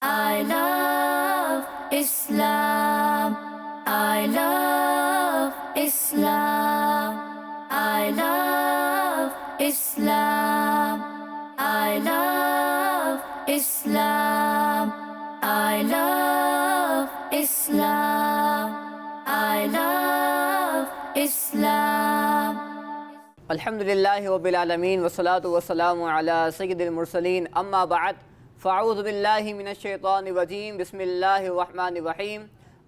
I love Islam. I love Islam. I love Islam. I love Islam. I love Islam. I love Islam. الحمدللہ رب العالمین والصلاة والسلام علی سید المرسلین اما بعد فاعوذ باللہ من الشیطان الرجیم بسم اللہ الرحمن الرحیم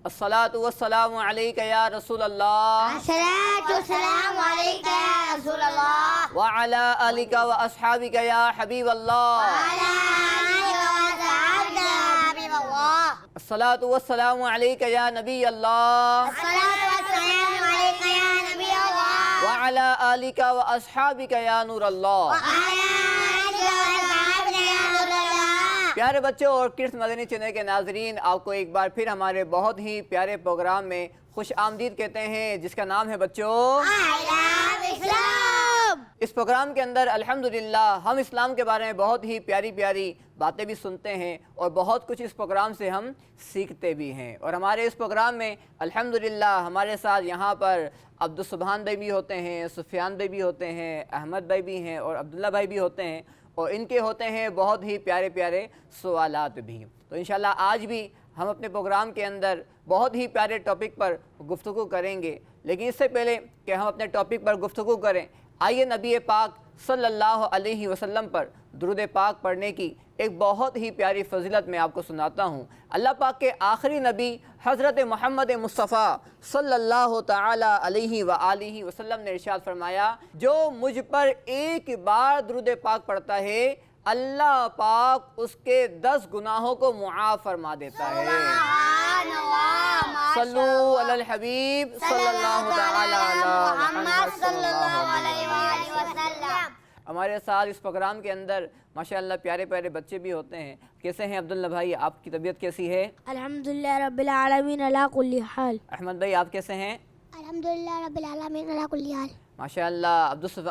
الصلاة والسلام علیک یا رسول اللہ الصلاة والسلام علیک یا رسول اللہ وعلی آلک و اصحابک یا حبیب اللہ وعلی آلک و اصحابک یا حبیب اللہ الصلاة والسلام علیک یا نبی اللہ الصلاة والسلام علیک یا نبی اللہ وعلی آلک و اصحابک یا نور اللہ وعلی آلک و اصحابک یا نور اللہ۔ پیارے بچوں اور کرس مدنی چینل کے ناظرین، آپ کو ایک بار پھر ہمارے بہت ہی پیارے پروگرام میں خوش آمدید کہتے ہیں، جس کا نام ہے بچوں I love Islam۔ اس پروگرام کے اندر الحمدللہ ہم اسلام کے بارے میں بہت ہی پیاری پیاری باتیں بھی سنتے ہیں اور بہت کچھ اس پروگرام سے ہم سیکھتے بھی ہیں۔ اور ہمارے اس پروگرام میں الحمدللہ ہمارے ساتھ یہاں پر عبدالسبحان بھائی بھی ہوتے ہیں، سفیان بھائی بھی ہوتے ہیں، احمد بھائی بھی ہیں اور عبداللہ بھائی بھی ہوتے ہیں، اور ان کے ہوتے ہیں بہت ہی پیارے پیارے سوالات بھی۔ تو انشاءاللہ آج بھی ہم اپنے پروگرام کے اندر بہت ہی پیارے ٹاپک پر گفتگو کریں گے، لیکن اس سے پہلے کہ ہم اپنے ٹاپک پر گفتگو کریں، آئیے نبی پاک صلی اللہ علیہ وسلم پر درود پاک پڑھنے کی ایک بہت ہی پیاری فضیلت میں آپ کو سناتا ہوں۔ اللہ پاک کے آخری نبی حضرت محمد مصطفیٰ صلی اللہ تعالی علیہ وآلہ وسلم نے ارشاد فرمایا، جو مجھ پر ایک بار درود پاک پڑھتا ہے اللہ پاک اس کے 10 گناہوں کو معاف فرما دیتا ہے۔ سبحان اللہ، صلو علی الحبیب صلی اللہ تعالی علی محمد صلی اللہ علیہ وآلہ وسلم۔ ہمارے ساتھ اس پروگرام کے اندر ماشاءاللہ پیارے پیارے بچے بھی ہوتے ہیں۔ کیسے ہیں عبداللہ بھائی، آپ کی طبیعت کیسی ہے؟ الحمدللہ رب العالمین علی کل حال۔ احمد بھائی آپ کیسے ہیں؟ الحمدللہ رب العالمین علی کل حال۔ ماشاءاللہ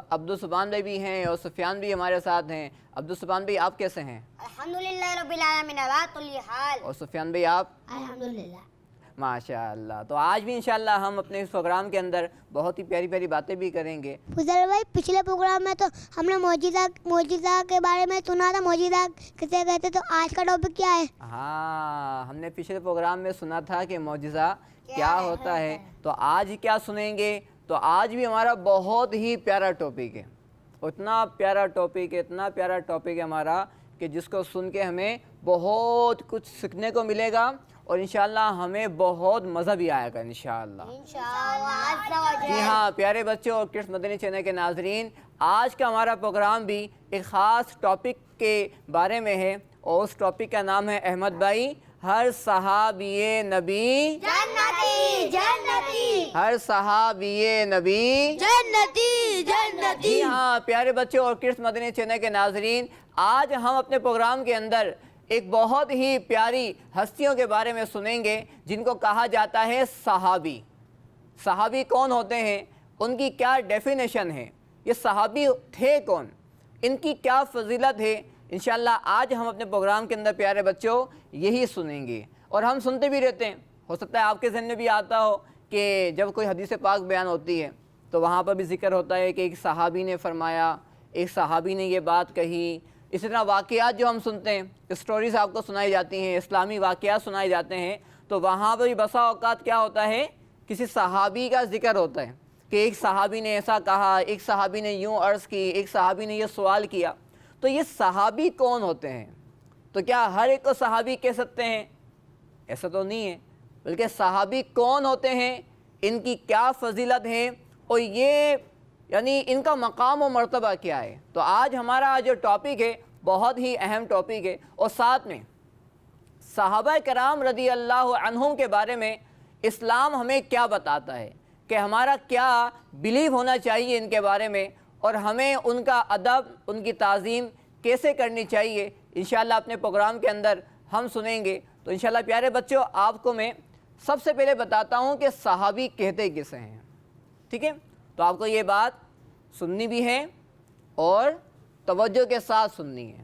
عبدالسبحان بھائی بھی ہیں اور سفیان بھی ہمارے ساتھ ہیں۔ عبدالسبحان بھائی آپ کیسے ہیں؟ الحمدللہ رب العالمین علی کل حال۔ اور سفیان بھائی آپ؟ الحمدللہ۔ ماشاءاللہ۔ تو آج بھی انشاءاللہ ہم اپنے اس پروگرام کے اندر بہت ہی پیاری پیاری باتیں بھی کریں گے۔ فضل بھائی، پچھلے پروگرام میں تو ہم نے معجزہ کے بارے میں سنا تھا، معجزہ کسے کہتے، تو آج کا ٹاپک کیا ہے؟ ہاں، ہم نے پچھلے پروگرام میں سنا تھا کہ معجزہ کیا ہوتا ہے، تو آج کیا سنیں گے؟ تو آج بھی ہمارا بہت ہی پیارا ٹاپک ہے، اتنا پیارا ٹاپک ہے، اتنا پیارا ٹاپک ہے ہمارا کہ جس کو سن کے ہمیں بہت کچھ سیکھنے کو ملے گا اور انشاءاللہ ہمیں بہت مزہ بھی آئے گا انشاءاللہ۔ جی ہاں پیارے بچوں اور کرس مدنی چینل کے ناظرین، آج کا ہمارا پروگرام بھی ایک خاص ٹاپک کے بارے میں ہے، اور اس ٹاپک کا نام ہے احمد بھائی، ہر صحابی نبی جنتی جنتی ہر صحابی نبی جنتی جنتی۔ جی ہاں پیارے بچوں اور کرس مدنی چینل کے ناظرین، آج ہم اپنے پروگرام کے اندر ایک بہت ہی پیاری ہستیوں کے بارے میں سنیں گے جن کو کہا جاتا ہے صحابی۔ صحابی کون ہوتے ہیں؟ ان کی کیا ڈیفینیشن ہے؟ یہ صحابی تھے کون؟ ان کی کیا فضیلت ہے؟ انشاءاللہ آج ہم اپنے پروگرام کے اندر پیارے بچوں یہی سنیں گے، اور ہم سنتے بھی رہتے ہیں۔ ہو سکتا ہے آپ کے ذہن میں بھی آتا ہو کہ جب کوئی حدیث پاک بیان ہوتی ہے تو وہاں پر بھی ذکر ہوتا ہے کہ ایک صحابی نے فرمایا، ایک صحابی نے یہ بات کہی۔ اسی طرح واقعات جو ہم سنتے ہیں، اسٹوریز آپ کو سنائی جاتی ہیں، اسلامی واقعات سنائے جاتے ہیں، تو وہاں پر بھی بسا اوقات کیا ہوتا ہے، کسی صحابی کا ذکر ہوتا ہے کہ ایک صحابی نے ایسا کہا، ایک صحابی نے یوں عرض کی، ایک صحابی نے یہ سوال کیا۔ تو یہ صحابی کون ہوتے ہیں؟ تو کیا ہر ایک کو صحابی کہہ سکتے ہیں؟ ایسا تو نہیں ہے، بلکہ صحابی کون ہوتے ہیں، ان کی کیا فضیلت ہے، اور یہ یعنی ان کا مقام و مرتبہ کیا ہے۔ تو آج ہمارا جو ٹاپک ہے بہت ہی اہم ٹاپک ہے، اور ساتھ میں صحابہ کرام رضی اللہ عنہم کے بارے میں اسلام ہمیں کیا بتاتا ہے، کہ ہمارا کیا بلیو ہونا چاہیے ان کے بارے میں، اور ہمیں ان کا ادب، ان کی تعظیم کیسے کرنی چاہیے، انشاءاللہ اپنے پروگرام کے اندر ہم سنیں گے۔ تو انشاءاللہ پیارے بچوں، آپ کو میں سب سے پہلے بتاتا ہوں کہ صحابی کہتے کسے ہیں، ٹھیک ہے؟ تو آپ کو یہ بات سننی بھی ہے اور توجہ کے ساتھ سننی ہے۔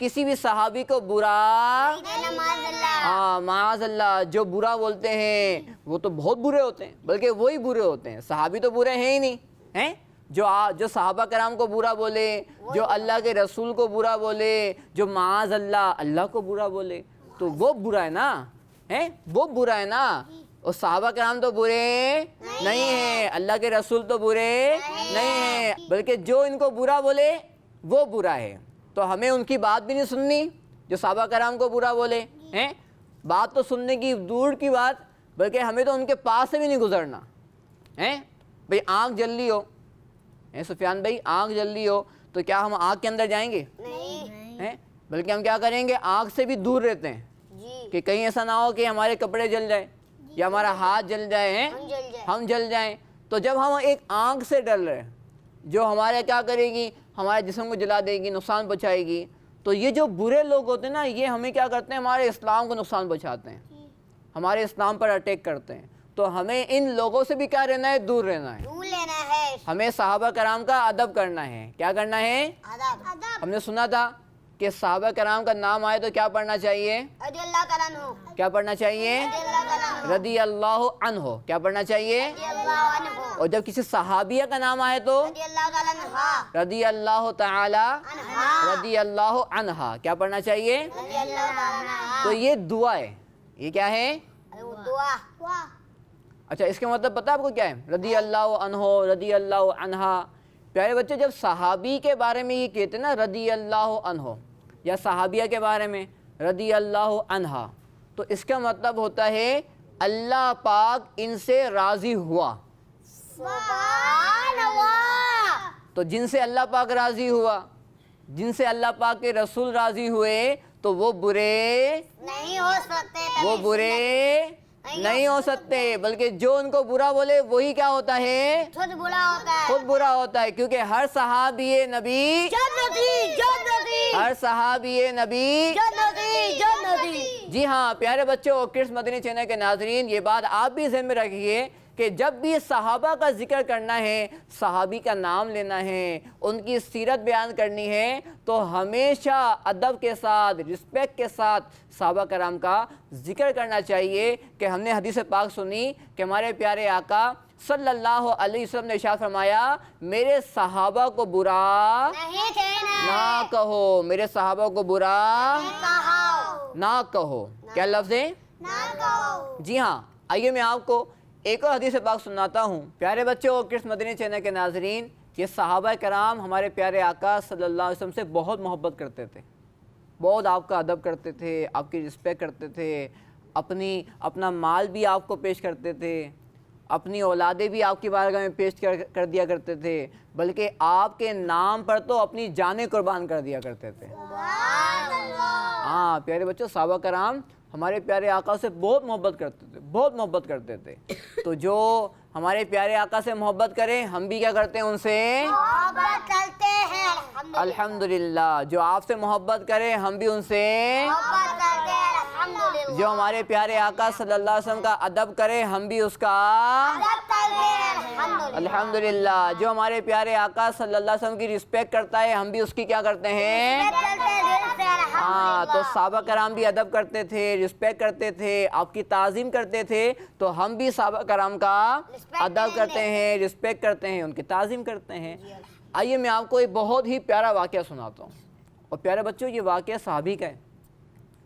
کسی بھی صحابی کو برا ہاں معاذ اللہ، جو برا بولتے ہیں وہ تو بہت برے ہوتے ہیں، بلکہ وہی برے ہوتے ہیں، صحابی تو برے ہیں ہی نہیں ہیں۔ جو صحابہ کرام کو برا بولے، جو اللہ کے رسول کو برا بولے، جو معاذ اللہ اللہ کو برا بولے، تو وہ برا ہے نا، ہیں وہ برا ہے نا۔ اور صحابہ کرام تو برے نہیں ہیں، اللہ کے رسول تو برے نہیں ہیں، بلکہ جو ان کو برا بولے وہ برا ہے۔ تو ہمیں ان کی بات بھی نہیں سننی جو صحابہ کرام کو برا بولے ہیں، بات تو سننے کی دور کی بات، بلکہ ہمیں تو ان کے پاس سے بھی نہیں گزرنا ہیں۔ بھئی آنکھ جل رہی ہو، سفیان بھائی آنکھ جل رہی ہو تو کیا ہم آنکھ کے اندر جائیں گے؟ نہیں، بلکہ ہم کیا کریں گے، آنکھ سے بھی دور رہتے ہیں کہ کہیں ایسا نہ ہو کہ ہمارے کپڑے جل جائیں یا ہمارا ہاتھ جل جائے، ہم جل جائیں۔ تو جب ہم ایک آنکھ سے ڈر رہے جو ہمارے کیا کرے گی، ہمارے جسم کو جلا دے گی، نقصان پہنچائے گی، تو یہ جو برے لوگ ہوتے ہیں نا، یہ ہمیں کیا کرتے ہیں، ہمارے اسلام کو نقصان پہنچاتے ہیں، ہمارے اسلام پر اٹیک کرتے ہیں۔ تو ہمیں ان لوگوں سے بھی کیا رہنا ہے، دور رہنا ہے، دور لینا ہے، ہمیں صحابہ کرام کا ادب کرنا ہے۔ کیا کرنا ہے؟ ادب۔ ہم نے سنا تھا کہ صحابہ کرام کا نام آئے تو کیا پڑھنا چاہیے؟ رضی اللہ تعالیٰ عنہ، کیا پڑھنا چاہیے؟ رضی اللہ تعالیٰ عنہ، رضی اللہ عنہ۔ کیا پڑھنا چاہیے؟ رضی اللہ عنہ، اور جب کسی صحابیہ کا نام آئے تو رضی اللہ تعالیٰ عنہ، رضی اللہ تعالی رضی اللہ عنہا۔ کیا پڑھنا چاہیے؟ رضی اللہ تعالیٰ عنہ۔ تو یہ دعا ہے، یہ کیا ہے؟ دعا۔ اچھا اس کا مطلب پتہ آپ کو کیا ہے؟ رضی اللہ عنہ، رضی اللہ عنہا۔ پیارے بچے جب صحابی کے بارے میں یہ کہتے ہیں نا رضی اللہ عنہ، یا صحابیہ کے بارے میں رضی اللہ عنہا، تو اس کا مطلب ہوتا ہے اللہ پاک ان سے راضی ہوا۔ سبحان اللہ۔ تو جن سے اللہ پاک راضی ہوا، جن سے اللہ پاک کے رسول راضی ہوئے، تو وہ برے نہیں ہو سکتے، وہ برے نہیں ہو سکتے، بلکہ جو ان کو برا بولے وہی کیا ہوتا ہے، خود برا ہوتا ہے، خود برا ہوتا ہے، کیونکہ ہر صحابی نبی جنتی، ہر صحابی نبی جنتی۔ جی ہاں پیارے بچوں اور کرس مدنی چینل کے ناظرین، یہ بات آپ بھی ذہن میں رکھیے کہ جب بھی صحابہ کا ذکر کرنا ہے، صحابی کا نام لینا ہے، ان کی سیرت بیان کرنی ہے، تو ہمیشہ ادب کے ساتھ، رسپیکٹ کے ساتھ صحابہ کرام کا ذکر کرنا چاہیے۔ کہ ہم نے حدیث پاک سنی کہ ہمارے پیارے آقا صلی اللہ علیہ وسلم نے ارشاد فرمایا، میرے صحابہ کو برا نہیں کہنا، نہ کہو، میرے صحابہ کو برا کہو، نہ کہو۔ کیا لفظ ہے؟ نہ کہو۔ جی ہاں، آئیے میں آپ کو ایک اور حدیث پاک سناتا ہوں۔ پیارے بچوں اور کرس مدنی چینل کے ناظرین، یہ صحابہ کرام ہمارے پیارے آقا صلی اللہ علیہ وسلم سے بہت محبت کرتے تھے، بہت آپ کا ادب کرتے تھے، آپ کی رسپیکٹ کرتے تھے، اپنا مال بھی آپ کو پیش کرتے تھے، اپنی اولادیں بھی آپ کی بارگاہ میں پیش کر دیا کرتے تھے، بلکہ آپ کے نام پر تو اپنی جانیں قربان کر دیا کرتے تھے۔ ہاں پیارے بچوں، صحابہ کرام ہمارے پیارے آقا سے بہت محبت کرتے تھے، بہت محبت کرتے تھے۔ تو جو ہمارے پیارے آقا سے محبت کریں، ہم بھی کیا کرتے ہیں ان سے محبت کرتے ہیں، الحمدللہ۔ جو آپ سے محبت کریں، ہم بھی ان سے محبت کرتے ہیں، الحمدللہ۔ جو ہمارے پیارے آقا صلی اللہ علیہ وسلم کا ادب کرے، ہم بھی اس کا ادب کرتے ہیں، الحمدللہ۔ الحمدللہ۔ جو ہمارے پیارے آقا صلی اللہ علیہ وسلم کی رسپیکٹ کرتا ہے، ہم بھی اس کی کیا کرتے ہیں؟ ہاں، تو صحابہ کرام بھی ادب کرتے تھے، رسپیکٹ کرتے تھے، آپ کی تعظیم کرتے تھے، تو ہم بھی صحابہ کرام کا ادب کرتے ہیں، رسپیکٹ کرتے ہیں، ان کی تعظیم کرتے ہیں۔ آئیے میں آپ کو ایک بہت ہی پیارا واقعہ سناتا ہوں، اور پیارے بچوں یہ واقعہ صحابی کا ہے،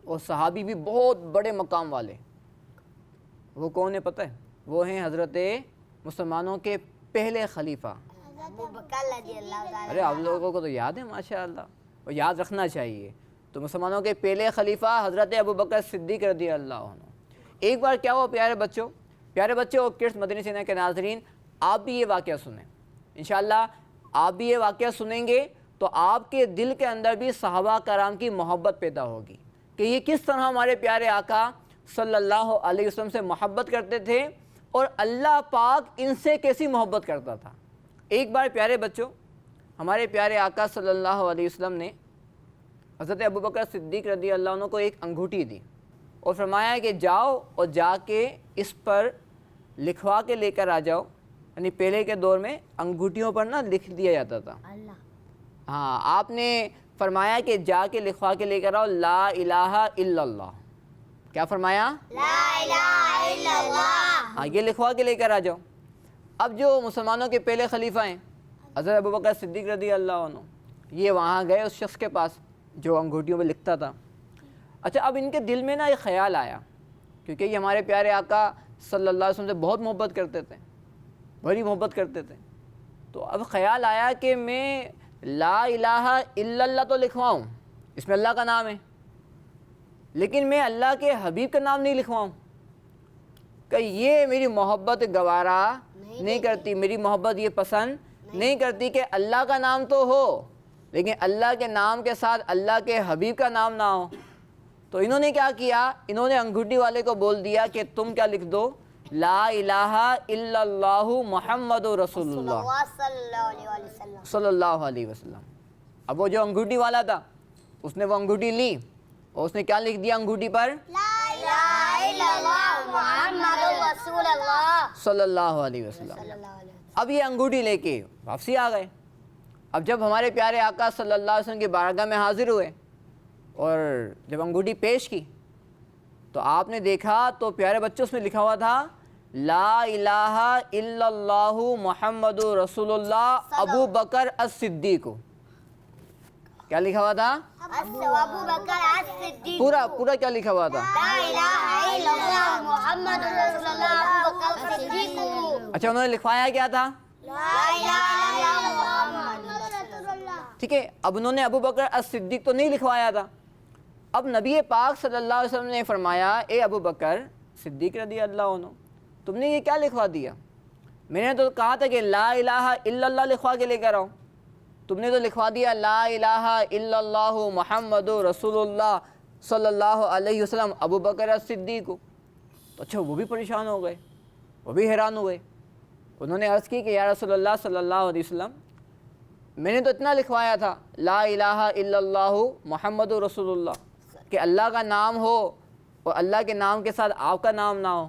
اور صحابی بھی بہت بڑے مقام والے۔ وہ کون ہے پتہ ہے؟ وہ ہیں حضرت مسلمانوں کے پہلے خلیفہ۔ ابو بکر رضی اللہ تعالیٰ۔ ارے آپ لوگوں کو تو یاد ہے ماشاءاللہ، اور یاد رکھنا چاہیے۔ تو مسلمانوں کے پہلے خلیفہ حضرت ابو بکر صدیق رضی اللہ عنہ۔ ایک بار کیا ہوا پیارے بچوں اور کرس مدنی چینل کے ناظرین، آپ بھی یہ واقعہ سنیں انشاءاللہ۔ آپ بھی یہ واقعہ سنیں گے تو آپ کے دل کے اندر بھی صحابہ کرام کی محبت پیدا ہوگی کہ یہ کس طرح ہمارے پیارے آقا صلی اللہ علیہ وسلم سے محبت کرتے تھے، اور اللہ پاک ان سے کیسی محبت کرتا تھا۔ ایک بار پیارے بچوں ہمارے پیارے آقا صلی اللہ علیہ وسلم نے حضرت ابوبکر صدیق رضی اللہ عنہ کو ایک انگوٹھی دی، اور فرمایا کہ جاؤ اور جا کے اس پر لکھوا کے لے کر آ جاؤ۔ یعنی پہلے کے دور میں انگوٹھیوں پر نہ لکھ دیا جاتا تھا۔ ہاں، آپ نے فرمایا کہ جا کے لکھوا کے لے کر آؤ لا الہ الا اللہ. کیا فرمایا؟ لا الہ الا اللہ. ہاں یہ لکھوا کے لے کر آ جاؤ. اب جو مسلمانوں کے پہلے خلیفہ ہیں حضرت ابوبکر صدیق رضی اللہ عنہ، یہ وہاں گئے اس شخص کے پاس جو انگوٹھیوں پہ لکھتا تھا. اچھا اب ان کے دل میں نا ایک خیال آیا، کیونکہ یہ ہمارے پیارے آقا صلی اللہ علیہ وسلم سے بہت محبت کرتے تھے، بڑی محبت کرتے تھے. تو اب خیال آیا کہ میں لا الہ الا اللہ تو لکھواؤں، اس میں اللہ کا نام ہے، لیکن میں اللہ کے حبیب کا نام نہیں لکھواؤں. کہ یہ میری محبت گوارا نہیں کرتی، میری محبت یہ پسند نہیں کرتی کہ اللہ کا نام تو ہو لیکن اللہ کے نام کے ساتھ اللہ کے حبیب کا نام نہ ہو. تو انہوں نے کیا کیا، انہوں نے انگوٹھی والے کو بول دیا کہ تم کیا لکھ دو، لا الہ الا اللہ محمد رسول اللہ صلی اللہ علیہ وسلم. اب وہ جو انگوٹھی والا تھا اس نے وہ انگوٹھی لی اور اس نے کیا لکھ دیا انگوٹھی پر، لا الہ الا اللہ محمد رسول اللہ صلی اللہ علیہ وسلم. اب یہ انگوٹھی لے کے واپسی آ گئے. اب جب ہمارے پیارے آقا صلی اللہ علیہ وسلم کی بارگاہ میں حاضر ہوئے اور جب انگوٹھی پیش کی تو آپ نے دیکھا تو پیارے بچے اس میں لکھا ہوا تھا لا الہ الا اللہ محمد رسول اللہ ابو بکر الصدیق. کیا لکھا ہوا تھا؟ ابو بکر الصدیق. پورا کیا لکھا ہوا تھا؟ لا الہ الا اللہ محمد رسول اللہ ابو بکر الصدیق. اچھا انہوں نے لکھوایا کیا تھا؟ لا الہ الا اللہ محمد رسول اللہ. ٹھیک ہے، اب انہوں نے ابو بکر الصدیق تو نہیں لکھوایا تھا. اب نبی پاک صلی اللہ علیہ وسلم نے فرمایا اے ابو بکر صدیق رضی اللہ عنہ، تم نے یہ کیا لکھوا دیا؟ میں نے تو کہا تھا کہ لا الہ الا اللہ لکھوا کے لے کر آؤ، تم نے تو لکھوا دیا لا الہ الا اللہ محمد رسول اللہ صلی اللہ علیہ وسلم ابو بکر الصدیق. تو اچھا وہ بھی پریشان ہو گئے، وہ بھی حیران ہوئے. انہوں نے عرض کی کہ یا رسول اللہ صلی اللہ علیہ وسلم میں نے تو اتنا لکھوایا تھا لا الہ الا اللہ محمد رسول اللہ کہ اللہ کا نام ہو اور اللہ کے نام کے ساتھ آپ کا نام نہ ہو،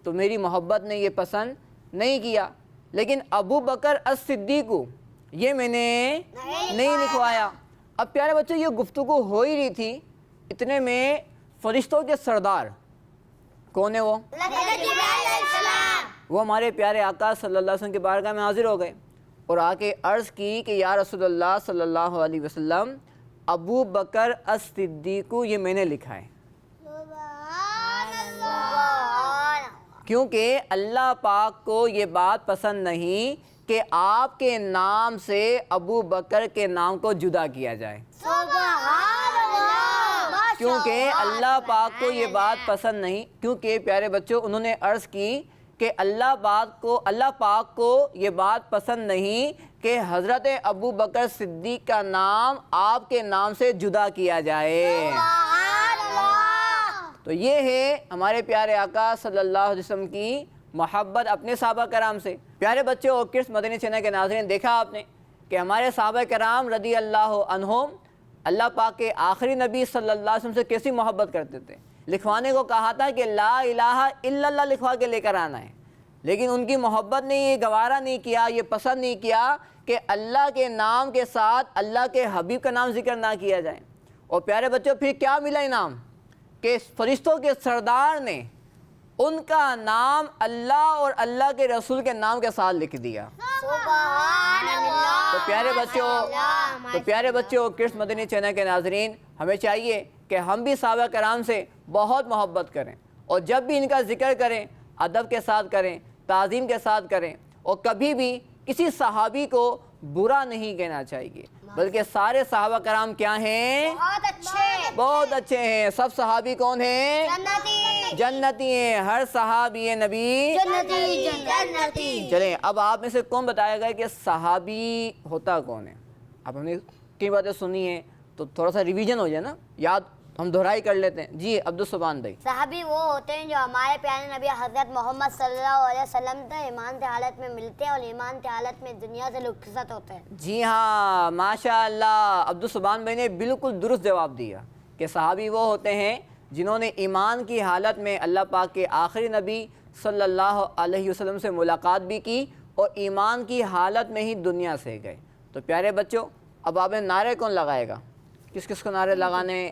تو میری محبت نے یہ پسند نہیں کیا. لیکن ابو بکر الصدیق یہ میں نے نہیں لکھوایا. اب پیارے بچے یہ گفتگو ہو ہی رہی تھی، اتنے میں فرشتوں کے سردار کون ہے وہ ہمارے پیارے آقا صلی اللہ علیہ وسلم کے بارگاہ میں حاضر ہو گئے اور آ کے عرض کی کہ یا رسول اللہ صلی اللہ علیہ وسلم ابو بکر الصدیق یہ میں نے لکھا ہے، کیونکہ اللہ پاک کو یہ بات پسند نہیں کہ آپ کے نام سے ابو بکر کے نام کو جدا کیا جائے. کیونکہ اللہ پاک کو یہ بات پسند نہیں، کیونکہ پیارے بچوں انہوں نے عرض کی کہ اللہ پاک کو یہ بات پسند نہیں کہ حضرت ابو بکر صدیق کا نام آپ کے نام سے جدا کیا جائے. تو یہ ہے ہمارے پیارے آقا صلی اللہ علیہ وسلم کی محبت اپنے صحابہ کرام سے. پیارے بچے اور کرس مدنی چینل کے ناظرین، دیکھا آپ نے کہ ہمارے صحابہ کرام رضی اللہ عنہم اللہ پاک کے آخری نبی صلی اللہ علیہ وسلم سے کیسی محبت کرتے تھے. لکھوانے کو کہا تھا کہ لا الہ الا اللہ لکھوا کے لے کر آنا ہے، لیکن ان کی محبت نے یہ گوارا نہیں کیا، یہ پسند نہیں کیا کہ اللہ کے نام کے ساتھ اللہ کے حبیب کا نام ذکر نہ کیا جائے. اور پیارے بچوں پھر کیا ملا انعام کہ فرشتوں کے سردار نے ان کا نام اللہ اور اللہ کے رسول کے نام کے ساتھ لکھ دیا. تو پیارے بچوں کرس مدنی چینل کے ناظرین، ہمیں چاہیے کہ ہم بھی صحابہ کرام سے بہت محبت کریں اور جب بھی ان کا ذکر کریں ادب کے ساتھ کریں، تعظیم کے ساتھ کریں، اور کبھی بھی کسی صحابی کو برا نہیں کہنا چاہیے، بلکہ سارے صحابہ کرام کیا ہیں؟ بہت اچھے ہیں. سب صحابی کون ہیں؟ جنتی ہیں. ہر صحابی نبی جنتی. چلیں اب آپ میں سے کون بتائے گا کہ صحابی ہوتا کون ہے؟ اب ہم نے کئی باتیں سنی ہیں تو تھوڑا سا ریویژن ہو جائے نا، یاد ہم دہرائی کر لیتے ہیں. جی عبدالسبحان بھائی. صحابی وہ ہوتے ہیں جو ہمارے پیارے نبی حضرت محمد صلی اللہ علیہ وسلم سے ایمان کی حالت میں ملتے ہیں اور ایمان کی حالت میں دنیا سے رخصت ہوتے ہیں. جی ہاں ماشاء اللہ، عبدالسبحان بھائی نے بالکل درست جواب دیا کہ صحابی وہ ہوتے ہیں جنہوں نے ایمان کی حالت میں اللہ پاک کے آخری نبی صلی اللہ علیہ وسلم سے ملاقات بھی کی اور ایمان کی حالت میں ہی دنیا سے گئے. تو پیارے بچوں اب آپ نے نعرے کون لگائے گا؟ کس کس کو نعرے لگانے؟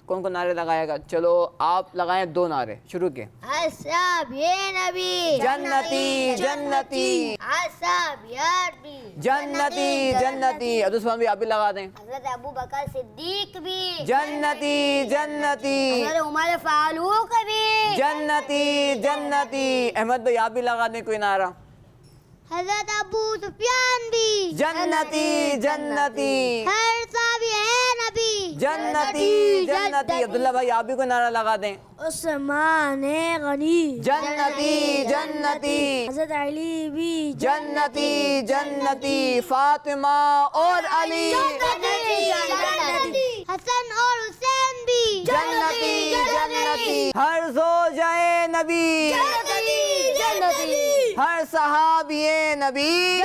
کون کو نعرے لگائے گا؟ چلو آپ لگائیں 2 نعرے، شروع کے۔ اصحاب یہ نبی جنتی جنتی اصحاب یا نبی جنتی جنتی۔ عبد السلام بھی آپ بھی لگا دیں۔ حضرت ابو بکر صدیق بھی جنتی جنتی حضرت عمر فاروق بھی جنتی جنتی۔ احمد بھائی آپ بھی لگا دیں کوئی نعرہ۔ حضرت ابو سفیان بھی جنتی جنتی ہر صحابی ہے نبی جنتی جنتی۔ عبداللہ بھائی آپ بھی کوئی نعرہ لگا دیں۔ عثمان غنی، جنتی جنتی حضرت علی بھی جنتی جنتی۔ فاطمہ اور علی حسن اور حسین بھی جنتی جنتی۔ ہر زوجہ نبی ہر صحابی نبی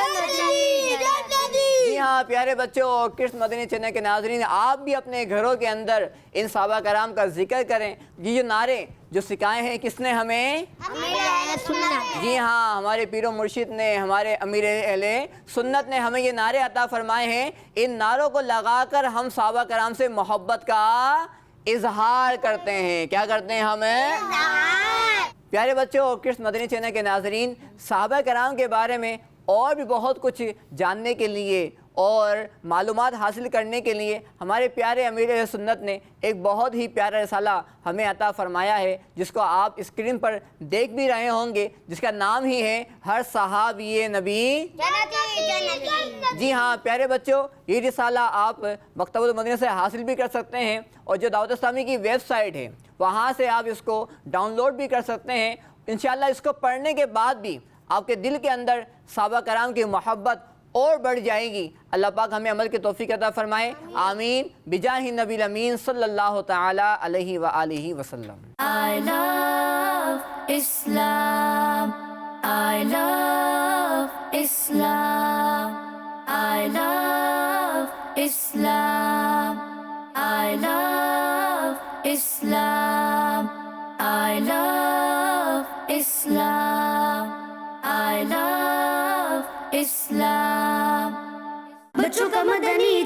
جی ہاں پیارے بچوں، کرس مدنی چینل کے ناظرین، آپ بھی اپنے گھروں کے اندر ان صحابہ کرام کا ذکر کریں۔ یہ جو نعرے جو سکھائے ہیں کس نے ہمیں؟ جی ہاں ہمارے پیر و مرشد نے، ہمارے امیر اہل سنت نے ہمیں یہ نعرے عطا فرمائے ہیں۔ ان نعروں کو لگا کر ہم صحابہ کرام سے محبت کا اظہار کرتے ہیں۔ کیا کرتے ہیں ہمیں؟ پیارے بچوں، کرس مدنی چینل کے ناظرین، صحابہ کرام کے بارے میں اور بھی بہت کچھ جاننے کے لیے اور معلومات حاصل کرنے کے لیے ہمارے پیارے امیر سنت نے ایک بہت ہی پیارا رسالہ ہمیں عطا فرمایا ہے، جس کو آپ اسکرین پر دیکھ بھی رہے ہوں گے، جس کا نام ہی ہے ہر صحابی نبی۔ جی ہاں پیارے بچوں، یہ رسالہ آپ مکتبۃ المدینہ سے حاصل بھی کر سکتے ہیں، اور جو دعوت اسلامی کی ویب سائٹ ہے وہاں سے آپ اس کو ڈاؤن لوڈ بھی کر سکتے ہیں۔ انشاءاللہ اس کو پڑھنے کے بعد بھی آپ کے دل کے اندر صحابہ کرام کی محبت اور بڑھ جائے گی۔ اللہ پاک ہمیں عمل کی توفیق عطا فرمائے، آمین، بجاہ نبی الامین صلی اللہ تعالی علیہ وآلہ وسلم۔ I love Islam. I love Islam. I love Islam. I love Islam. I love Islam. I love Islam. بچوں کا مدنی